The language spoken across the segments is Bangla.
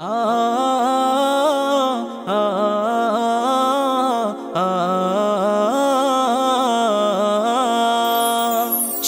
আ আ আ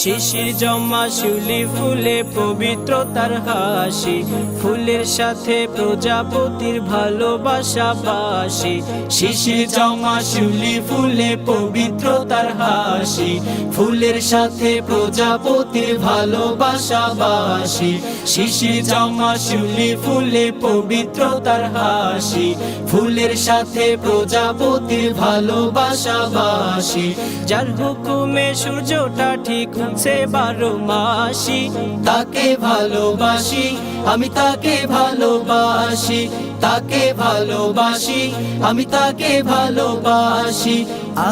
শিশির জমা শিউলি ফুলে পবিত্রতার হাসি, ফুলের সাথে প্রজাপতির ভালোবাসা বাসি। শিশির জমা শিউলি ফুলে পবিত্রতার হাসি, ফুলের সাথে প্রজাপতির ভালোবাসা বাসি। শিশির জমা শিউলি ফুলে পবিত্রতার হাসি, ফুলের সাথে প্রজাপতির ভালোবাসা বাসি। যার হুকুমে সূর্যটা ঠিক উঠছে 12 মাসি, তাকে ভালোবাসি আমি, তাকে ভালোবাসি, তাকে ভালোবাসি আমি, তাকে ভালোবাসি।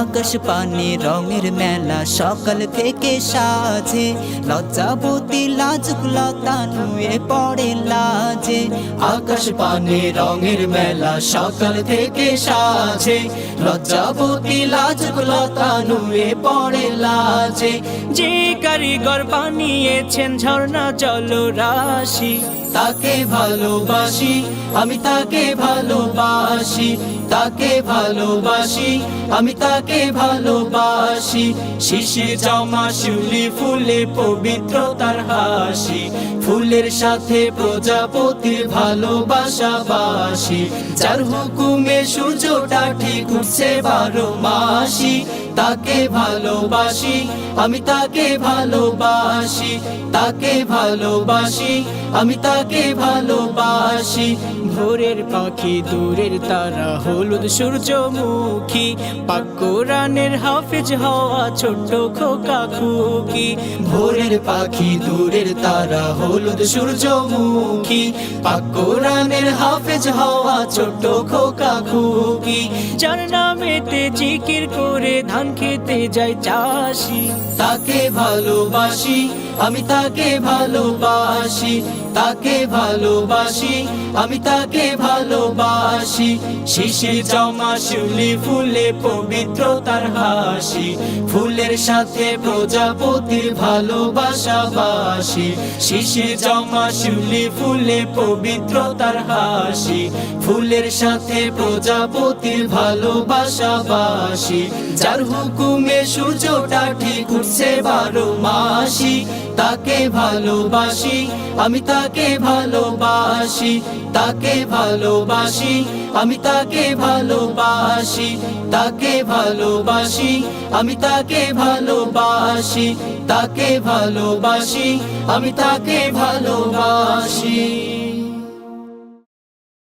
আকাশ পানে রঙের মেলা সকাল থেকে সাজে, লজ্জাবতী লাজুক লতা নুয়ে পড়ে লাজে। আকাশ পানে রঙের মেলা সকাল থেকে সাজে, লজ্জাবতী লাজুক লতা নুয়ে পড়ে লাজে। যে কারিগর বানিয়েছেন ঝর্ণা জলরাশি, তাকে ভালোবাসি আমি, তাকে ভালোবাসি, তাকে ভালোবাসি আমি, তাকে ভালোবাসি। শিশির জমা শিউলি ফুলে পবিত্রতার হাসি, ফুলের সাথে প্রজাপতির ভালোবাসা বাসি। যার হুকুমে সূর্যটা ঠিক উঠছে 12 মাসি, তাকে ভালোবাসি আমি, তাকে ভালোবাসি, তাকে ভালোবাসি আমি, তাকে ভালোবাসি। ভোরের পাখি দূরের তারা হলুদ সূর্যমুখী, পাক কোরআনের হাফেজ হওয়া ছোট্ট খোকা খুকি। ভোরের পাখি দূরের তারা হলুদ সূর্যমুখী, পাক কোরআনের হাফেজ হওয়া ছোট্ট খোকা খুকি। যার নামেতে জিকির করে ধান খেতে যায় চাষি, তাকে ভালোবাসি আমি, তাকে ভালোবাসি, তাকে ভালোবাসি আমি, তাকে ভালোবাসি। শিশির জমা শিউলি ফুলে পবিত্রতার হাসি, ফুলের সাথে প্রজাপতির ভালোবাসা বাসি। শিশির জমা শিউলি ফুলে পবিত্রতার হাসি, ফুলের সাথে প্রজাপতির ভালোবাসা বাসি। যার হুকুমে সূর্যটা ঠিক উঠছে 12 মাসি, তাকে ভালোবাসি আমি, তাকে ভালোবাসি, তাকে ভালোবাসি আমি, তাকে ভালোবাসি, তাকে ভালোবাসি আমি, তাকে ভালোবাসি, তাকে ভালোবাসি আমি, তাকে ভালোবাসি।